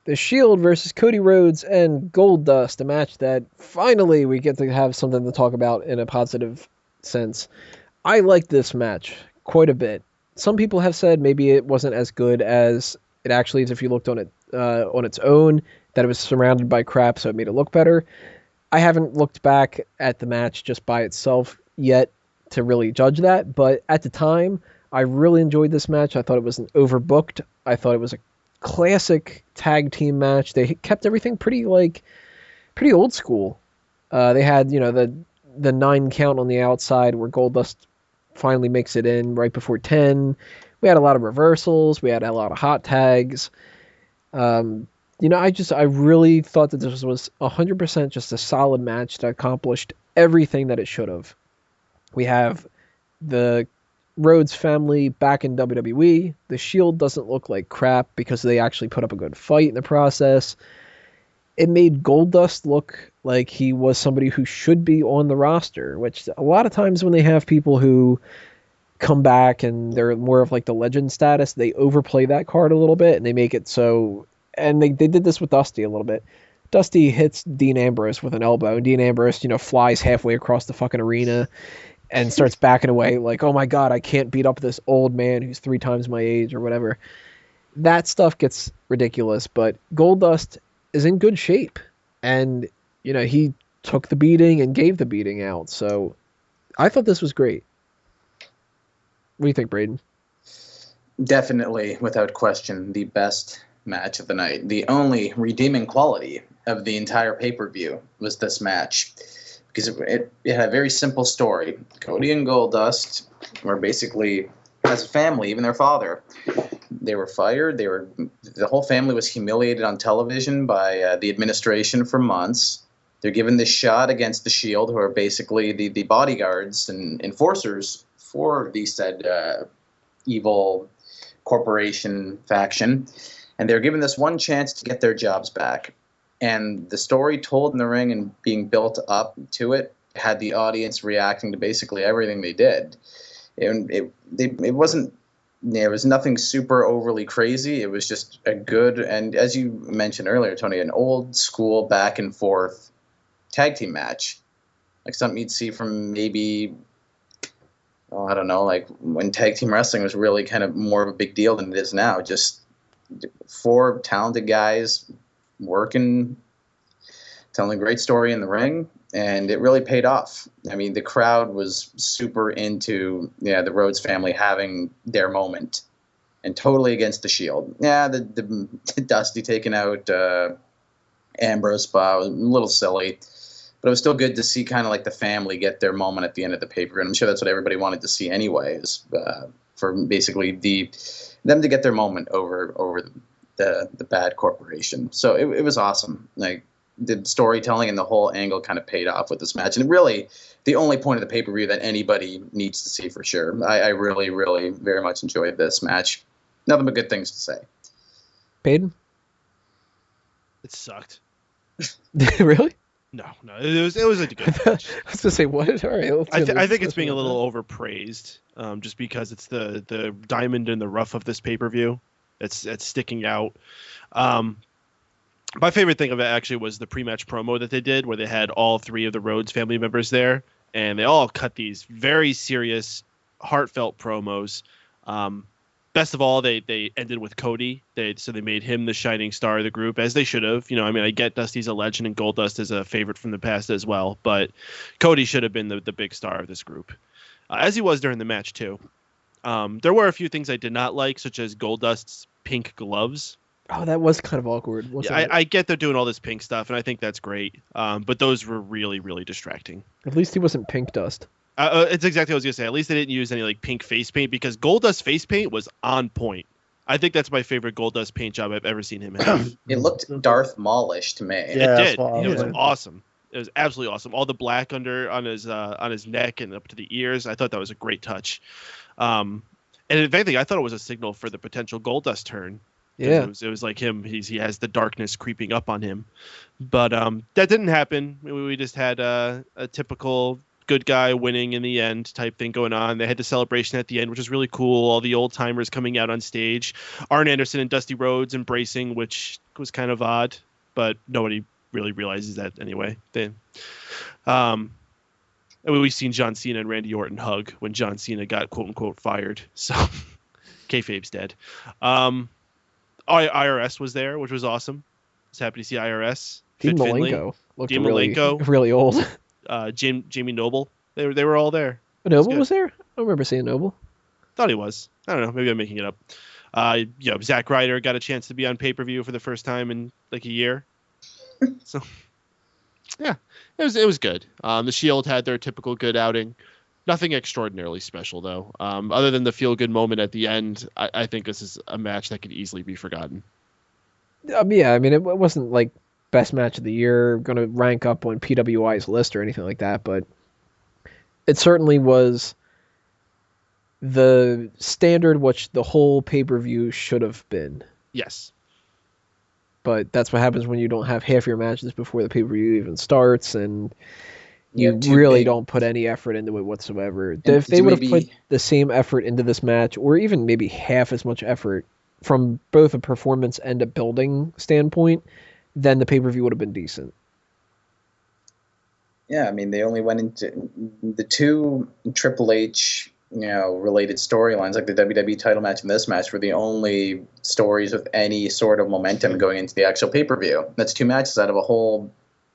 The Shield versus Cody Rhodes and Goldust, a match that finally we get to have something to talk about in a positive sense. I like this match quite a bit. Some people have said maybe it wasn't as good as it actually is if you looked on it on its own, that it was surrounded by crap, so it made it look better. I haven't looked back at the match just by itself yet to really judge that, but at the time, I really enjoyed this match. I thought it was an overbooked. I thought it was a classic tag team match. They kept everything pretty old school. They had the 9 count on the outside where Goldust finally makes it in right before 10. We had a lot of reversals. We had a lot of hot tags. I really thought that this was 100% just a solid match that accomplished everything that it should have. We have the Rhodes family back in WWE. The Shield doesn't look like crap because they actually put up a good fight in the process. It made Goldust look like he was somebody who should be on the roster, which a lot of times when they have people who come back and they're more of like the legend status, they overplay that card a little bit and they make it so. And they did this with Dusty a little bit. Dusty hits Dean Ambrose with an elbow, and Dean Ambrose, flies halfway across the fucking arena and starts backing away like, oh my God, I can't beat up this old man who's 3 times my age or whatever. That stuff gets ridiculous, but Goldust is in good shape. And, he took the beating and gave the beating out. So I thought this was great. What do you think, Braden? Definitely, without question, the best match of the night. The only redeeming quality of the entire pay-per-view was this match, because it had a very simple story. Cody and Goldust were basically, as a family, even their father, they were fired. The whole family was humiliated on television by the administration for months. They're given this shot against the Shield, who are basically the bodyguards and enforcers for the said evil corporation faction. And they're given this one chance to get their jobs back. And the story told in the ring and being built up to it had the audience reacting to basically everything they did. And it wasn't, there was nothing super overly crazy. It was just a good, and as you mentioned earlier, Tony, an old school back and forth tag team match. Like something you'd see from maybe, I don't know, like when tag team wrestling was really kind of more of a big deal than it is now. Just 4 talented guys working, telling a great story in the ring, and it really paid off. I mean, the crowd was super into the Rhodes family having their moment, and totally against the Shield. Yeah, the Dusty taking out Ambrose spot was a little silly, but it was still good to see kind of like the family get their moment at the end of the paper, and I'm sure that's what everybody wanted to see anyways, for basically them to get their moment over the bad corporation. So it was awesome. Like the storytelling and the whole angle kind of paid off with this match, and really the only point of the pay-per-view that anybody needs to see for sure. I really, really very much enjoyed this match. Nothing but good things to say. Peyton? It sucked. Really? No, it was a good match. I was gonna say what? All right, I think it's being a little overpraised, just because it's the diamond in the rough of this pay-per-view. It's sticking out. My favorite thing of it actually was the pre-match promo that they did, where they had all 3 of the Rhodes family members there, and they all cut these very serious, heartfelt promos. Best of all, they ended with Cody. So they made him the shining star of the group, as they should have. I get Dusty's a legend and Goldust is a favorite from the past as well, but Cody should have been the big star of this group, as he was during the match too. There were a few things I did not like, such as Goldust's pink gloves. Oh, that was kind of awkward. I get they're doing all this pink stuff, and I think that's great. But those were really, really distracting. At least he wasn't pink dust. It's exactly what I was going to say. At least they didn't use any like pink face paint, because Goldust face paint was on point. I think that's my favorite Goldust paint job I've ever seen him have. It looked Darth Maulish to me. Yeah, it did. It was awesome. It was absolutely awesome. All the black on his neck and up to the ears. I thought that was a great touch. And if anything, I thought it was a signal for the potential Goldust turn. Yeah, it was like him. He has the darkness creeping up on him, but that didn't happen. We just had a typical good guy winning in the end type thing going on. They had the celebration at the end, which was really cool. All the old timers coming out on stage. Arn Anderson and Dusty Rhodes embracing, which was kind of odd, but nobody really realizes that anyway. We've seen John Cena and Randy Orton hug when John Cena got quote unquote fired. So kayfabe's dead. IRS was there, which was awesome. I was happy to see IRS. Dean Malenko looked really old. Jamie Noble. They were all there. Noble was there? I don't remember seeing Noble. Thought he was. I don't know. Maybe I'm making it up. Zack Ryder got a chance to be on pay-per-view for the first time in like a year. So, yeah, it was good. The Shield had their typical good outing. Nothing extraordinarily special, though. Other than the feel-good moment at the end, I think this is a match that could easily be forgotten. Yeah, I mean, it wasn't like best match of the year, going to rank up on PWI's list or anything like that, but it certainly was the standard which the whole pay-per-view should have been. Yes. But that's what happens when you don't have half your matches before the pay-per-view even starts, and you really don't put any effort into it whatsoever. If they would have put the same effort into this match, or even maybe half as much effort from both a performance and a building standpoint, then the pay-per-view would have been decent. Yeah, I mean, they only went into the two Triple H, related storylines, like the WWE title match and this match, were the only stories with any sort of momentum going into the actual pay-per-view. That's two matches out of a whole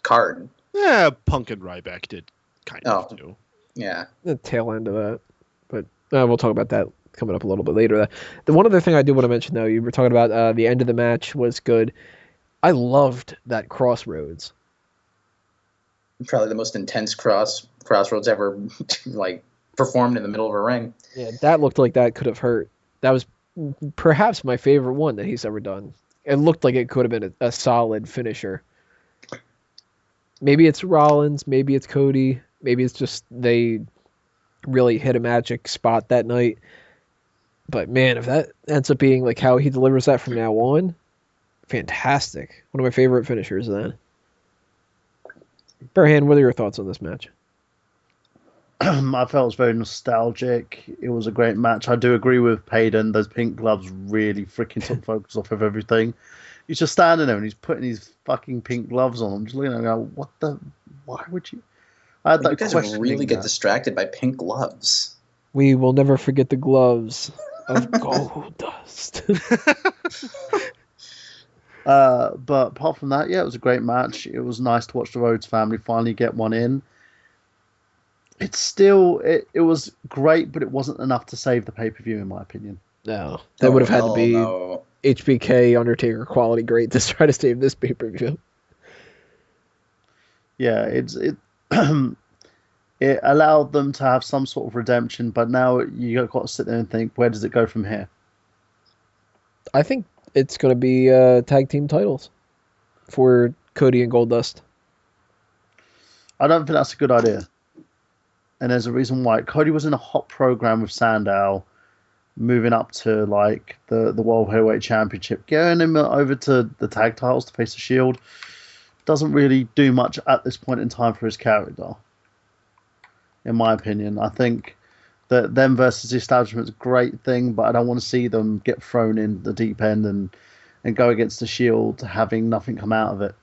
card. Yeah, Punk and Ryback did kind of too. Yeah. The tail end of that. But we'll talk about that coming up a little bit later. The one other thing I do want to mention, though, you were talking about the end of the match was good. I loved that Crossroads. Probably the most intense Crossroads ever, performed in the middle of a ring. Yeah, that looked like that could have hurt. That was perhaps my favorite one that he's ever done. It looked like it could have been a solid finisher. Maybe it's Rollins, maybe it's Cody, maybe it's just they really hit a magic spot that night. But man, if that ends up being like how he delivers that from now on, fantastic. One of my favorite finishers then. Burhan, what are your thoughts on this match? I felt it was very nostalgic. It was a great match. I do agree with Payden. Those pink gloves really freaking took focus off of everything. He's just standing there and he's putting his fucking pink gloves on. I'm just looking at him and going, why would you? I had that you guys really get distracted by pink gloves. We will never forget the gloves of Goldust. But apart from that, yeah, it was a great match. It was nice to watch the Rhodes family finally get one in. It's still, it was great, but it wasn't enough to save the pay-per-view, in my opinion. No, that would have had to be HBK Undertaker quality great to try to save this pay-per-view. Yeah, it it allowed them to have some sort of redemption, but now you got to sit there and think, where does it go from here? I think it's going to be tag team titles for Cody and Goldust. I don't think that's a good idea. And there's a reason why. Cody was in a hot program with Sandow, moving up to like the World Heavyweight Championship, going him over to the tag titles to face the Shield. Doesn't really do much at this point in time for his character, in my opinion. I think that them versus the establishment is a great thing, but I don't want to see them get thrown in the deep end and go against the Shield having nothing come out of it.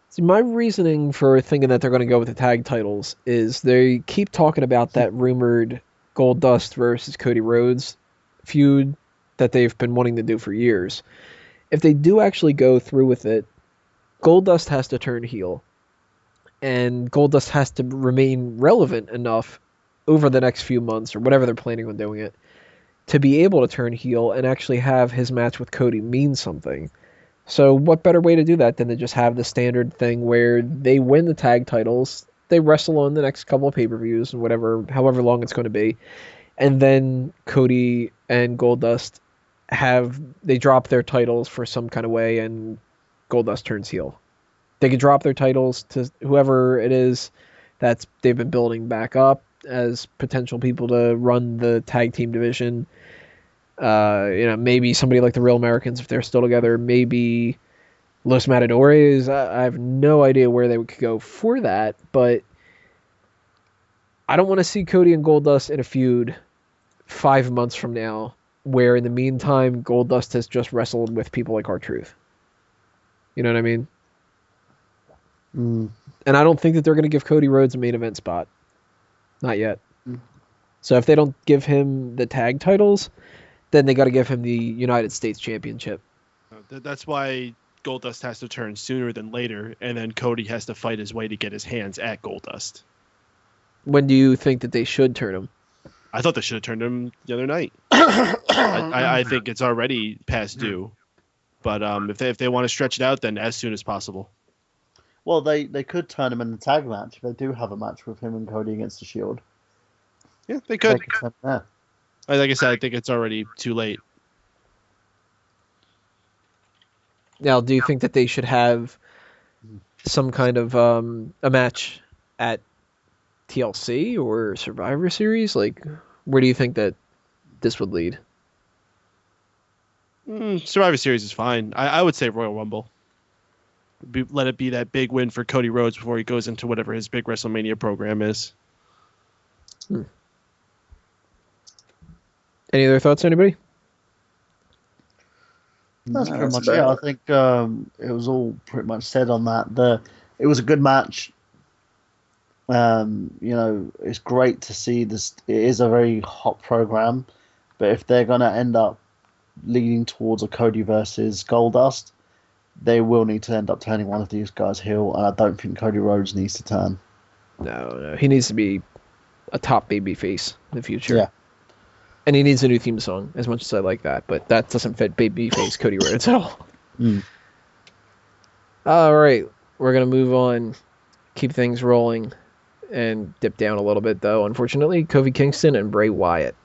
See, my reasoning for thinking that they're going to go with the tag titles is they keep talking about that rumored Goldust versus Cody Rhodes feud that they've been wanting to do for years. If they do actually go through with it, Goldust has to turn heel, and Goldust has to remain relevant enough over the next few months, or whatever they're planning on doing it, to be able to turn heel and actually have his match with Cody mean something. So what better way to do that than to just have the standard thing where they win the tag titles, they wrestle on the next couple of pay-per-views, and however long it's going to be, and then Cody and Goldust they drop their titles for some kind of way, and Goldust turns heel. They could drop their titles to whoever it is that they've been building back up as potential people to run the tag team division. Maybe somebody like the Real Americans if they're still together. Maybe Los Matadores. I have no idea where they could go for that, but I don't want to see Cody and Goldust in a feud 5 months from now, where in the meantime Goldust has just wrestled with people like R-Truth. You know what I mean? Mm. And I don't think that they're going to give Cody Rhodes a main event spot. Not yet. So if they don't give him the tag titles, then they got to give him the United States Championship. That's why Goldust has to turn sooner than later, and then Cody has to fight his way to get his hands at Goldust. When do you think that they should turn him? I thought they should have turned him the other night. I think it's already past due. But if they want to stretch it out, then as soon as possible. Well, they could turn him in the tag match if they do have a match with him and Cody against the Shield. Yeah, they could. Yeah. Like I said, I think it's already too late. Now, do you think that they should have some kind of a match at TLC or Survivor Series? Like, where do you think that this would lead? Survivor Series is fine. I would say Royal Rumble. Let it be that big win for Cody Rhodes before he goes into whatever his big WrestleMania program is. Any other thoughts, anybody? That's pretty much it. I think it was all pretty much said on that. It was a good match. It's great to see this. It is a very hot program, but if they're going to end up leading towards a Cody versus Goldust, they will need to end up turning one of these guys heel, and I don't think Cody Rhodes needs to turn. No. He needs to be a top babyface in the future. Yeah. And he needs a new theme song, as much as I like that, but that doesn't fit babyface Cody Rhodes at all. All right, we're going to move on, keep things rolling, and dip down a little bit, though. Unfortunately, Kofi Kingston and Bray Wyatt.